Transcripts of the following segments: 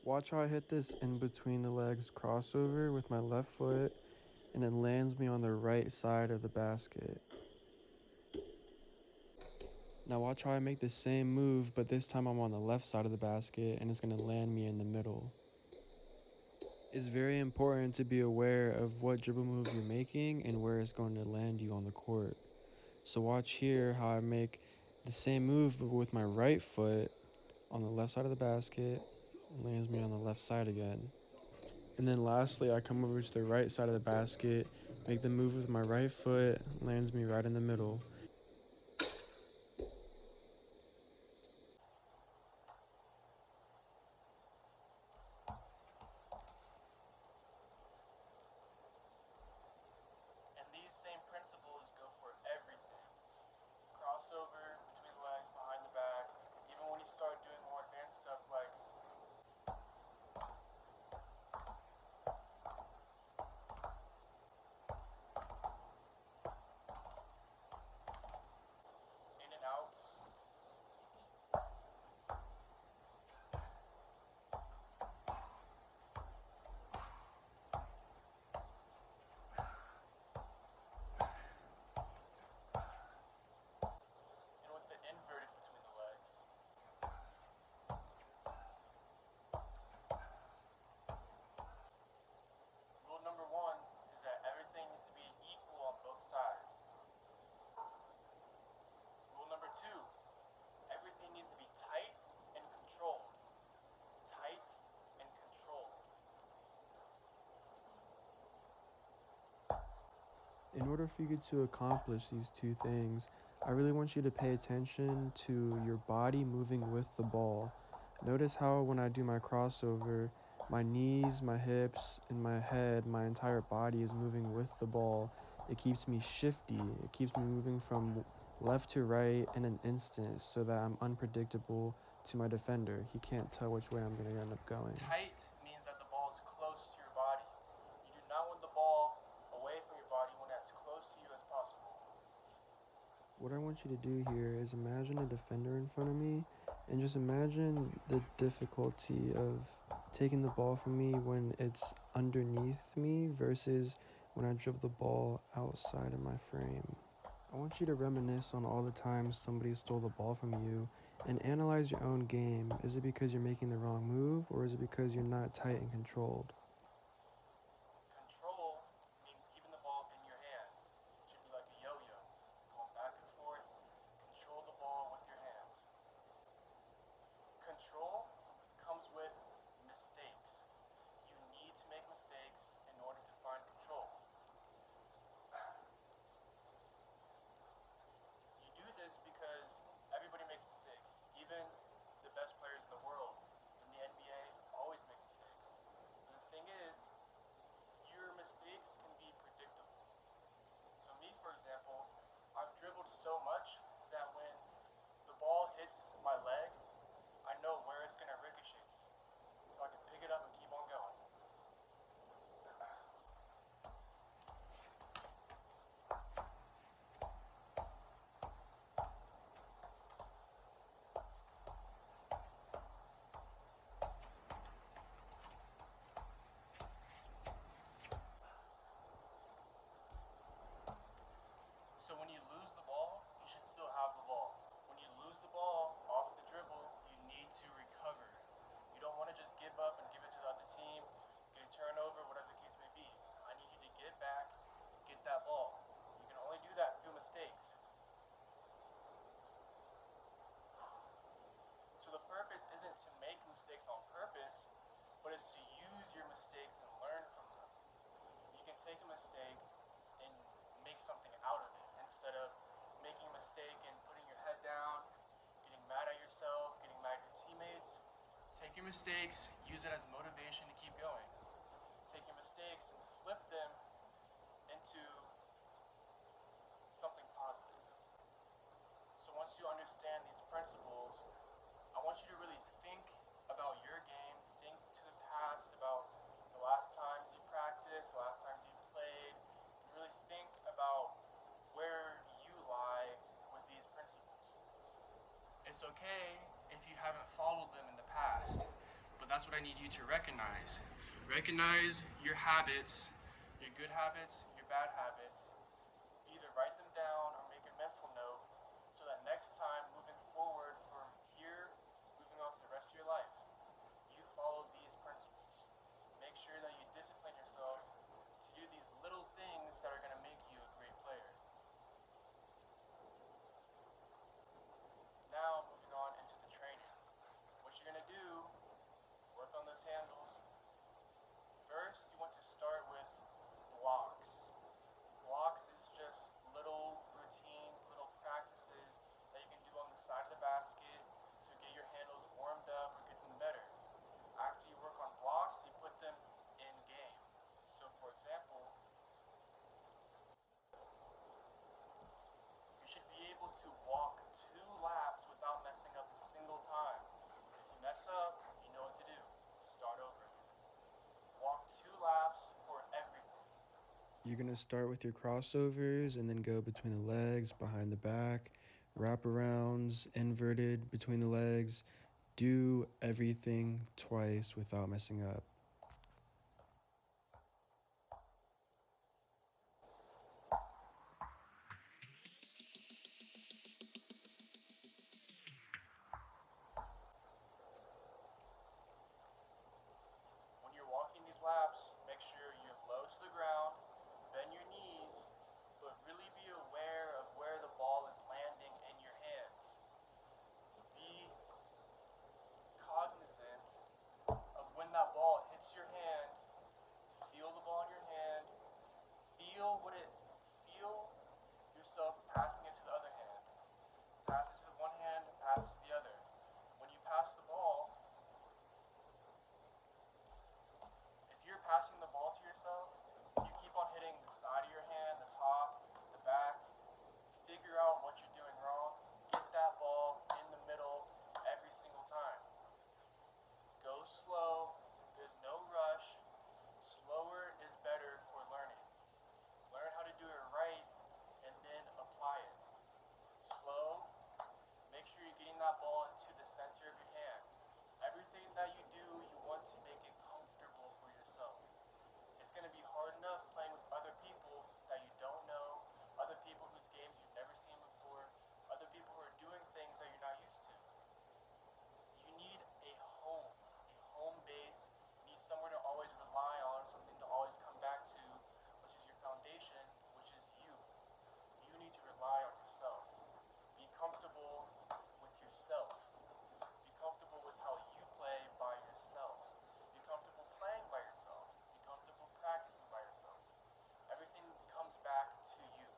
Watch how I hit this in between the legs crossover with my left foot and it lands me on the right side of the basket. Now watch how I make the same move, but this time I'm on the left side of the basket and it's going to land me in the middle. It's very important to be aware of what dribble move you're making and where it's going to land you on the court. So watch here how I make the same move but with my right foot on the left side of the basket. It lands me on the left side again. And then lastly, I come over to the right side of the basket, make the move with my right foot, lands me right in the middle. And these same principles go for everything. Crossover between the legs, behind the back, even when you start doing more advanced stuff like in and outs. And with the inverted between the legs. Rule number one is that everything needs to be equal on both sides. Rule number two, everything needs to be tight and controlled. Tight and controlled. In order for you to accomplish these two things, I really want you to pay attention to your body moving with the ball. Notice how when I do my crossover, my knees, my hips, and my head, my entire body is moving with the ball. It keeps me shifty. It keeps me moving from left to right in an instant so that I'm unpredictable to my defender. He can't tell which way I'm going to end up going. Tight means that the ball is close to your body. You do not want the ball away from your body. You want it as close to you as possible. What I want you to do here is imagine a defender in front of me and just imagine the difficulty of taking the ball from me when it's underneath me versus when I dribble the ball outside of my frame. I want you to reminisce on all the times somebody stole the ball from you and analyze your own game. Is it because you're making the wrong move or is it because you're not tight and controlled? Control means keeping the ball in your hands. It should be like a yo-yo, going back and forth. Control the ball with your hands. Control comes with mistakes. You need to make mistakes in order to find control. You do this because everybody makes mistakes. Even the best players in the world in the NBA always make mistakes. But the thing is, your mistakes can be predictable. So me, for example, I've dribbled so much that when the ball hits my leg, I know where it's going to ricochet to. So I can pick it up and keep on going. So when you lose the ball, you should still have the ball. When you lose the ball off the dribble, you need to recover. You don't want to just give up and give it to the other team, get a turnover, whatever the case may be. I need you to get it back, get that ball. You can only do that through mistakes. So the purpose isn't to make mistakes on purpose, but it's to use your mistakes and learn from them. You can take a mistake and make something out of it instead of making a mistake and putting your head down, getting mad at yourself, getting mad at your teammates. Take your mistakes, use it as motivation to keep going. Take your mistakes and flip them into something positive. So once you understand these principles, I want you to really think about your game, think to the past about the last times you practiced, the last times you played, and really think about where you lie with these principles. It's okay if you haven't followed them in the past, but that's what I I need you to recognize. Recognize your habits, your good habits, your bad habits. Either write them down or make a mental note so that next time moving forward from here, moving on to the rest of your life, you follow these principles. Make sure that you discipline yourself to do these little things that are going to make you a great player. Now moving on into the training. What you're going to do, work on those handles. First, you want to start with blocks. Blocks is just little routines, little practices that you can do on the side of the basket to get your handles warmed up or get them better. After you work on blocks, you put them in game. So for example, you should be able to walk 2 laps without messing up a single time. If you mess up, you know what to do. Start over again. Walk 2 laps for everything. You're going to start with your crossovers and then go between the legs, behind the back, wraparounds, inverted between the legs. Do everything twice without messing up. When you're walking these laps, make sure you're low to the ground, bend your knees, but really be aware of where the ball is landing in your hands. Be cognizant of when that ball hits your hand. Feel the ball in your hand. Feel yourself passing it to the other hand. Pass it to the one hand, pass it to the other. When you pass the ball, if you're passing the ball to yourself, you keep on hitting the side of your hand, the top, the back. Figure out what you're doing wrong. Get that ball in the middle every single time. Go slow. There's no rush. Slower is better for learning. Learn how to do it right and then apply it. Slow. Make sure you're getting that ball into the center of your hand. Everything that you do, you want to make it comfortable for yourself. It's going to be hard enough playing with other people that you don't know, other people whose games you've never seen before, other people who are doing things that you're not used to. You need a home base. You need somewhere to always rely on, something to always come back to, which is your foundation, which is you. You need to rely on yourself. Be comfortable with yourself. Be comfortable with how you play by yourself. Be comfortable playing by yourself. Be comfortable practicing by yourself. Everything comes back to you.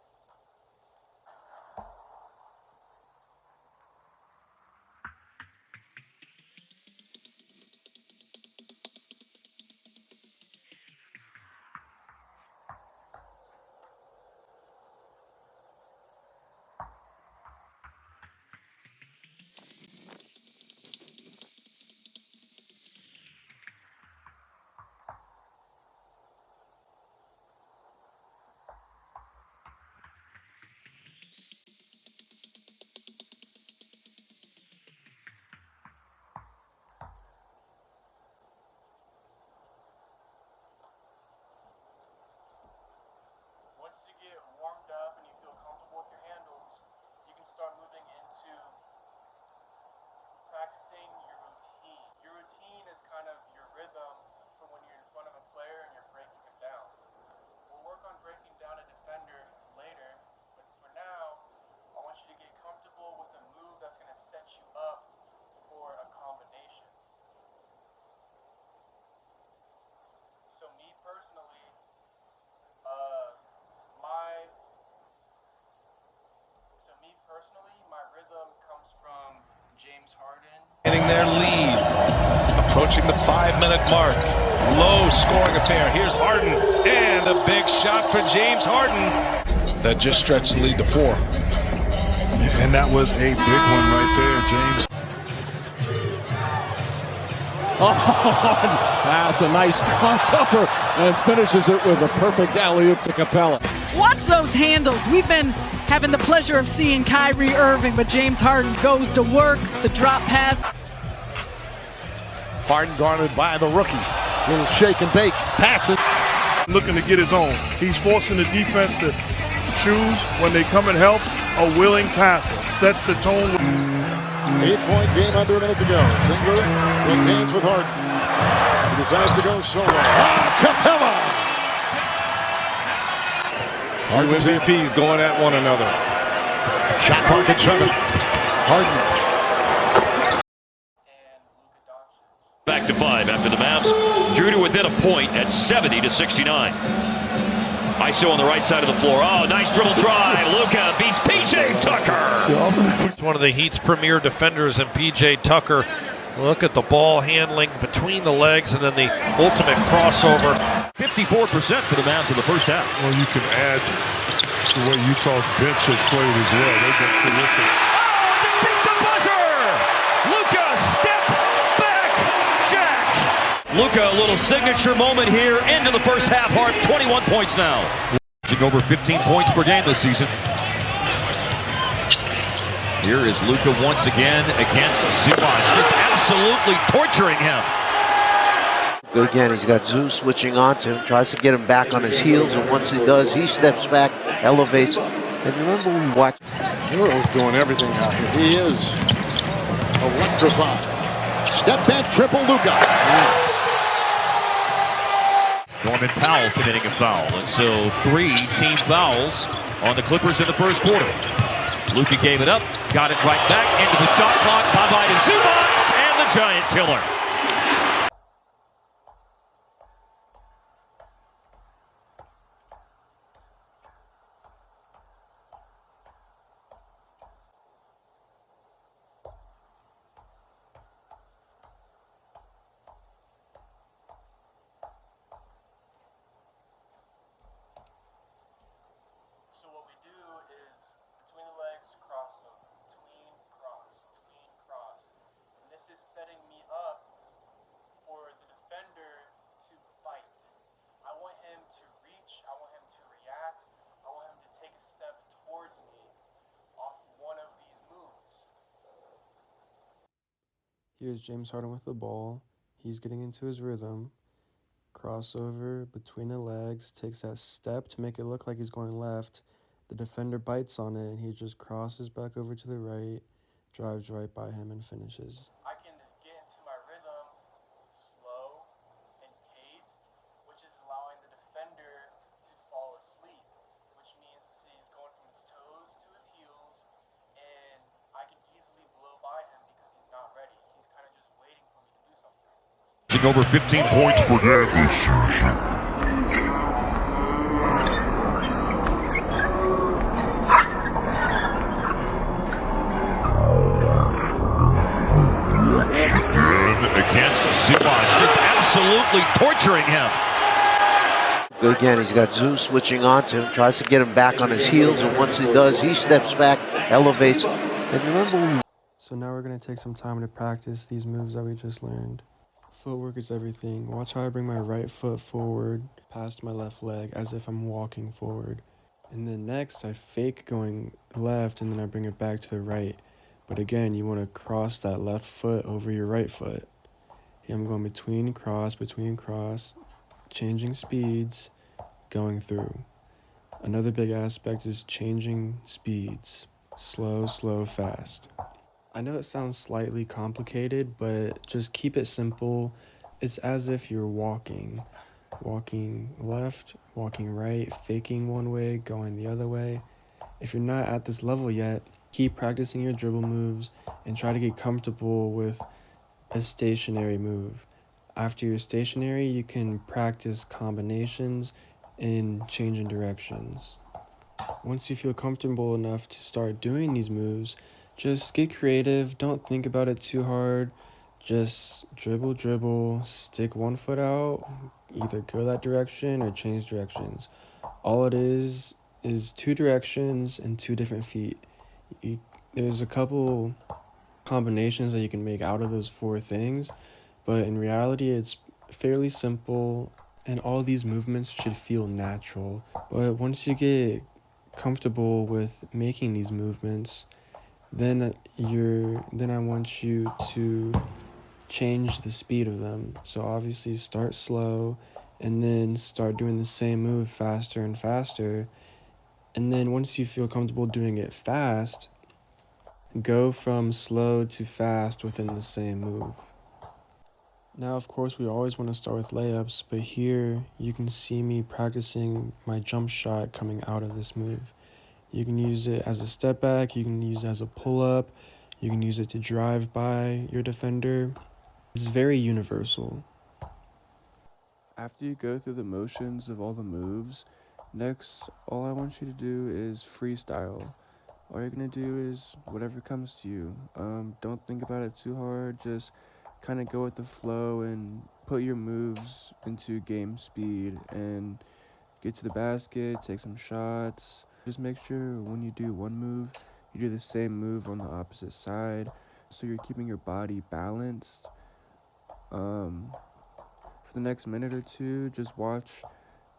Once you get warmed up and you feel comfortable with your handles, you can start moving into practicing your routine. Your routine is kind of your rhythm for when you're in front of a player and you're breaking him down. We'll work on breaking down a defender later, but for now, I want you to get comfortable with a move that's going to set you up for a combination. So me personally, my rhythm comes from James Harden. Getting their lead, approaching the 5-minute mark. Low scoring affair. Here's Harden, and a big shot for James Harden. That just stretched the lead to 4. And that was a big one right there, James. Oh, that's a nice crossover and finishes it with a perfect alley-oop to Capella. Watch those handles. We've been having the pleasure of seeing Kyrie Irving, but James Harden goes to work. The drop pass. Harden guarded by the rookie. Little shake and bake. Passes. Looking to get his own. He's forcing the defense to choose when they come and help a willing passer. Sets the tone. 8-point game, under a minute to go. Singler retains with Harden. He decides to go solo. Capella! Two MVPs going at one another. Shot clock at 7. Harden. Back to 5 after the Mavs drew to within a point at 70-69. ISO on the right side of the floor. Oh, nice dribble drive. Luka beats P.J. Tucker. It's one of the Heat's premier defenders in P.J. Tucker. Look at the ball handling between the legs and then the ultimate crossover. 54% for the Mavs in the first half. Well, you can add the way Utah's bench has played as well. They've been terrific. Oh, they beat the buzzer. Luka, step back, Jack. Luka, a little signature moment here into the first half. Hart, 21 points now. Over 15 points per game this season. Here is Luka once again against Zubac, just absolutely torturing him. Good again, he's got Zeus switching on to him, tries to get him back on his heels, and once he does, he steps back, elevates. And remember we watched. Hero's doing everything out here. He is electrified. Step back, triple Luka. Norman Powell committing a foul, and so 3 team fouls on the Clippers in the first quarter. Luka gave it up, got it right back into the shot clock. Bye-bye to Zubac and the giant killer. So what we do is between the legs, crossover, between cross. And this is setting me up for the defender to bite. I want him to reach, I want him to react, I want him to take a step towards me off one of these moves. Here's James Harden with the ball. He's getting into his rhythm. Crossover between the legs, takes that step to make it look like he's going left. The defender bites on it, and he just crosses back over to the right, drives right by him, and finishes. I can get into my rhythm slow and paced, which is allowing the defender to fall asleep, which means he's going from his toes to his heels, and I can easily blow by him because he's not ready. He's kind of just waiting for me to do something. Over 15 points per game. Against Zubac, just absolutely torturing him. Good again, he's got Zeus switching on to him, tries to get him back on his heels, and once he does, he steps back, elevates. And remember, So now we're going to take some time to practice these moves that we just learned. Footwork is everything. Watch how I bring my right foot forward past my left leg as if I'm walking forward. And then next I fake going left and then I bring it back to the right. But again, you want to cross that left foot over your right foot. Here I'm going between cross, changing speeds, going through. Another big aspect is changing speeds. Slow, slow, fast. I know it sounds slightly complicated, but just keep it simple. It's as if you're walking left, walking right, faking one way, going the other way. If you're not at this level yet, keep practicing your dribble moves and try to get comfortable with a stationary move. After you're stationary, you can practice combinations and changing directions. Once you feel comfortable enough to start doing these moves, just get creative. Don't think about it too hard. Just dribble, stick one foot out, either go that direction or change directions. All it is 2 directions and 2 different feet. There's a couple combinations that you can make out of those 4 things, but in reality it's fairly simple and all these movements should feel natural. But once you get comfortable with making these movements, then I want you to change the speed of them. So obviously start slow and then start doing the same move faster and faster. And then once you feel comfortable doing it fast, go from slow to fast within the same move. Now, of course, we always want to start with layups, but here you can see me practicing my jump shot coming out of this move. You can use it as a step back, you can use it as a pull-up, you can use it to drive by your defender. It's very universal. After you go through the motions of all the moves, next, all I want you to do is freestyle. All you're going to do is whatever comes to you. Don't think about it too hard, just kind of go with the flow and put your moves into game speed and get to the basket, take some shots. Just make sure when you do one move, you do the same move on the opposite side, so you're keeping your body balanced. For the next minute or two, just watch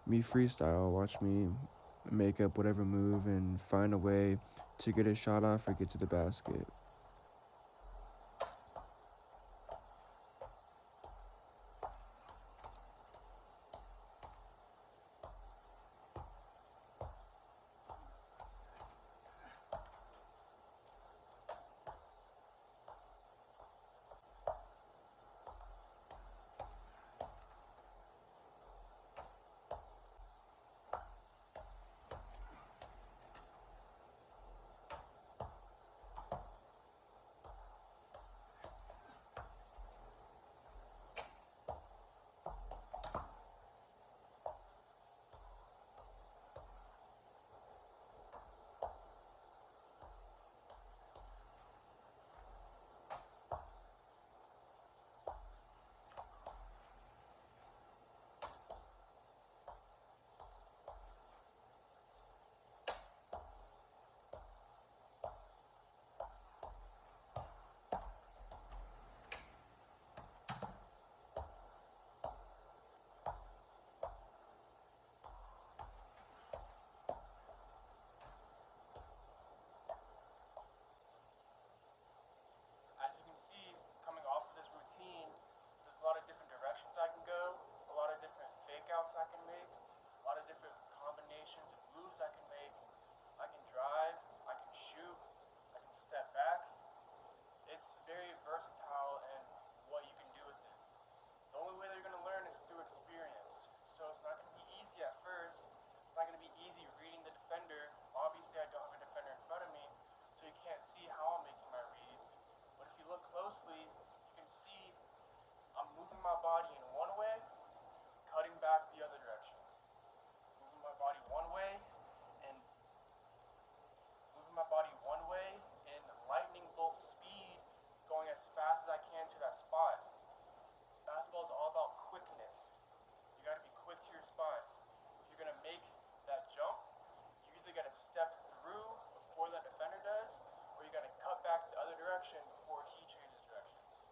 me freestyle, watch me make up whatever move and find a way to get a shot off or get to the basket. I can go, a lot of different fake outs I can make, a lot of different combinations of moves I can make. I can drive, I can shoot, I can step back. It's very versatile and what you can do with it. The only way that you're going to learn is through experience. So it's not going to be easy at first. It's not going to be easy reading the defender. Obviously I don't have a defender in front of me, so you can't see how I'm making my reads. But if you look closely, you can see I'm moving my body in one way, cutting back the other direction. Moving my body one way and in lightning bolt speed, going as fast as I can to that spot. Basketball is all about quickness. You gotta be quick to your spot. If you're gonna make that jump, you either gotta step through before that defender does, or you gotta cut back the other direction before he changes directions.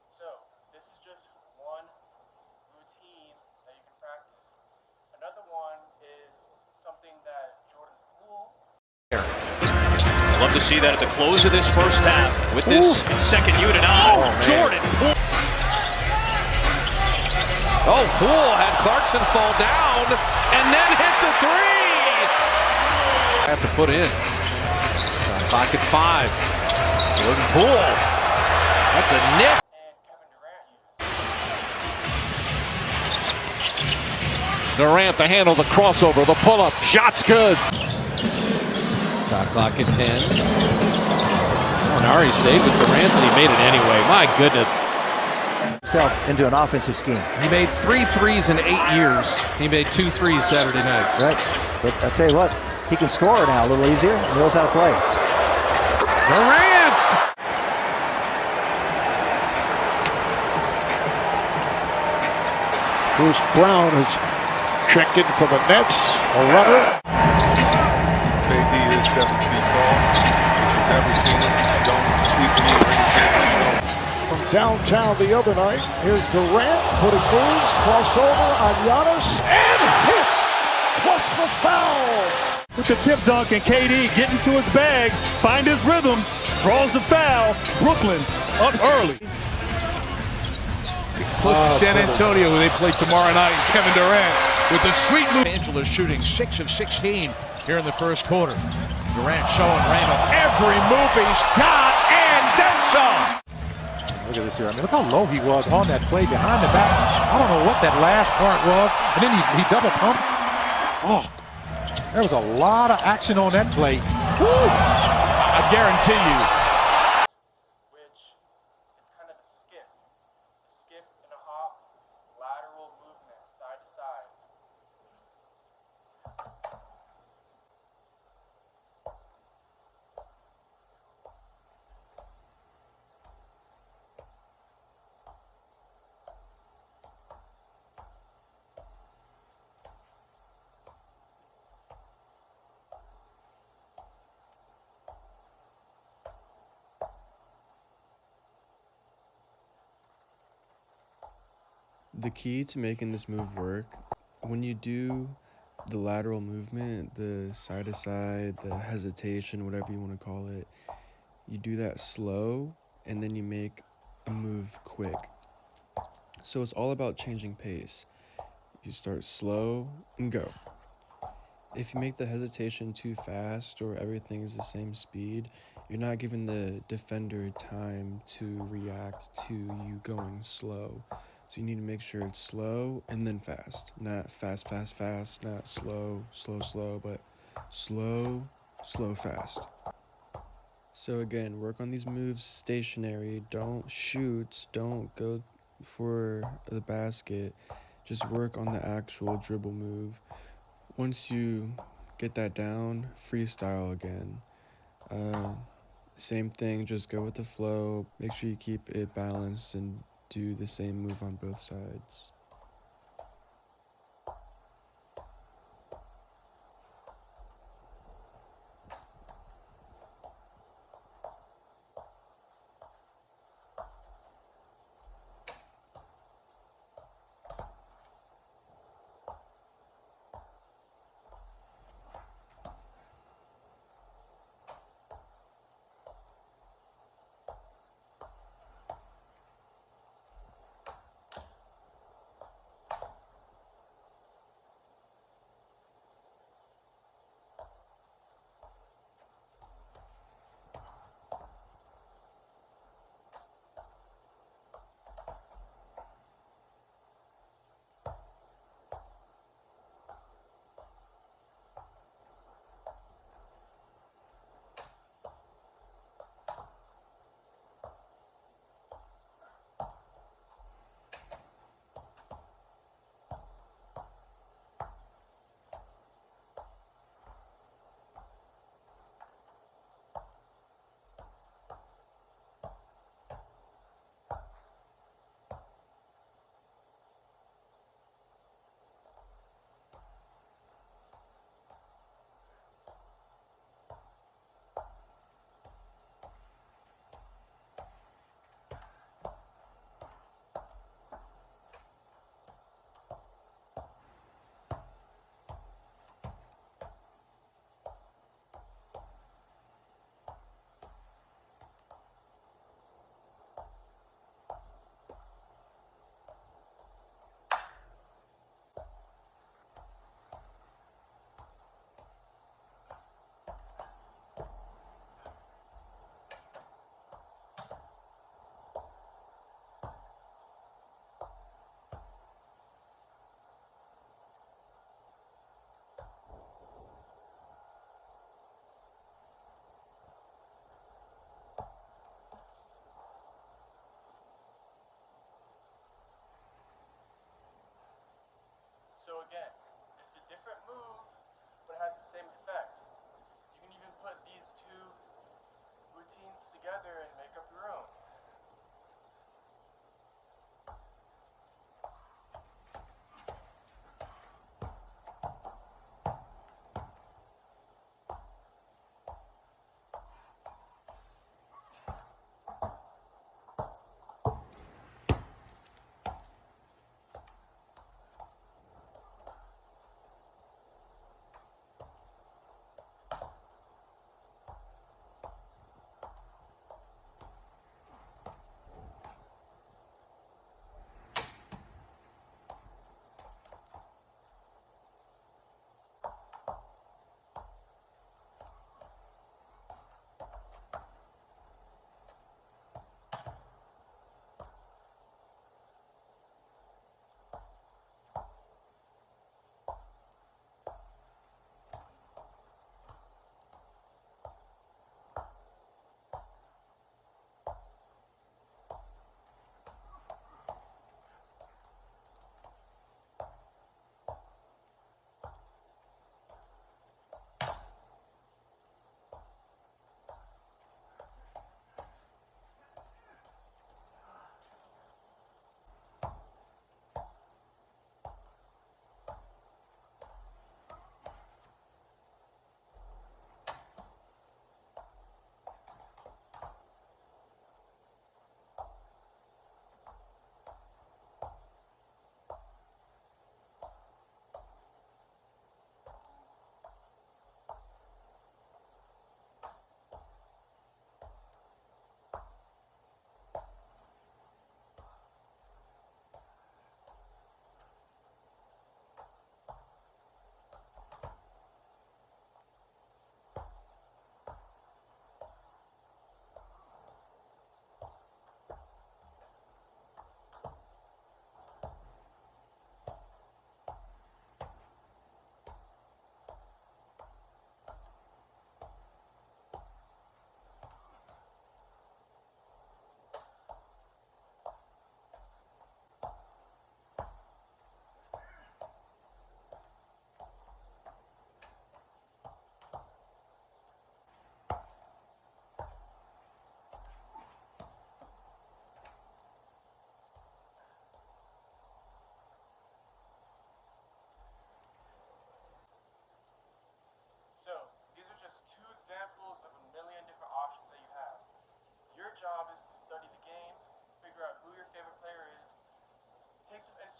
So, this is just one routine that you can practice. Another one is something that Jordan Poole. Love to see that at the close of this first half with this second unit on. Jordan Poole. Oh, Poole had Clarkson fall down and then hit the three. Have to put in. Clock at 5. Jordan Poole. That's a nip. Durant, the handle, the crossover, the pull-up, shot's good. Shot clock at 10. Ari stayed with Durant and he made it anyway. My goodness. Himself into an offensive scheme. He made 3 threes in 8 years. He made 2 threes Saturday night. Right. But I'll tell you what, he can score now a little easier. He knows how to play. Durant! Bruce Brown has checked in for the Nets. A runner. KD is 7 feet tall. Never seen him. Don't tweet me or anything. From downtown the other night, here's Durant, putting moves, crossover on Giannis, and hits! Plus the foul! With the tip dunk and KD getting to his bag, find his rhythm, draws the foul. Brooklyn up early. Close to San Antonio, where they play tomorrow night. Kevin Durant with the sweet move. Angela shooting 6 of 16 here in the first quarter. Durant showing Randall every move he's got and then some. Look at this here. I mean, look how low he was on that play behind the back. I don't know what that last part was. And then he double pumped. Oh, there was a lot of action on that play. Woo! I guarantee you. Which is kind of a skip. A skip and a hop, lateral movement, side to side. The key to making this move work, when you do the lateral movement, the side to side, the hesitation, whatever you want to call it, you do that slow and then you make a move quick. So it's all about changing pace. You start slow and go. If you make the hesitation too fast or everything is the same speed, you're not giving the defender time to react to you going slow. So you need to make sure it's slow and then fast. Not fast, fast, fast. Not slow, slow, slow, but slow, slow, fast. So again, work on these moves stationary. Don't shoot. Don't go for the basket. Just work on the actual dribble move. Once you get that down, freestyle again. Same thing, just go with the flow. Make sure you keep it balanced and do the same move on both sides. So again, it's a different move, but it has the same effect. You can even put these two routines together and make up your own.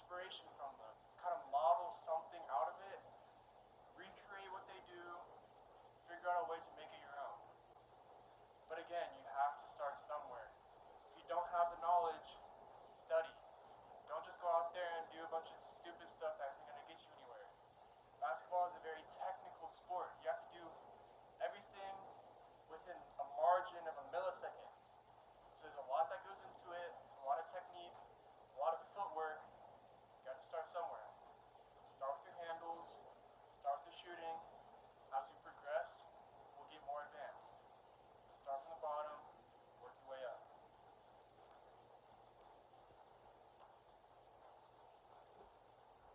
inspiration from them, kind of model something out of it, recreate what they do, figure out a way to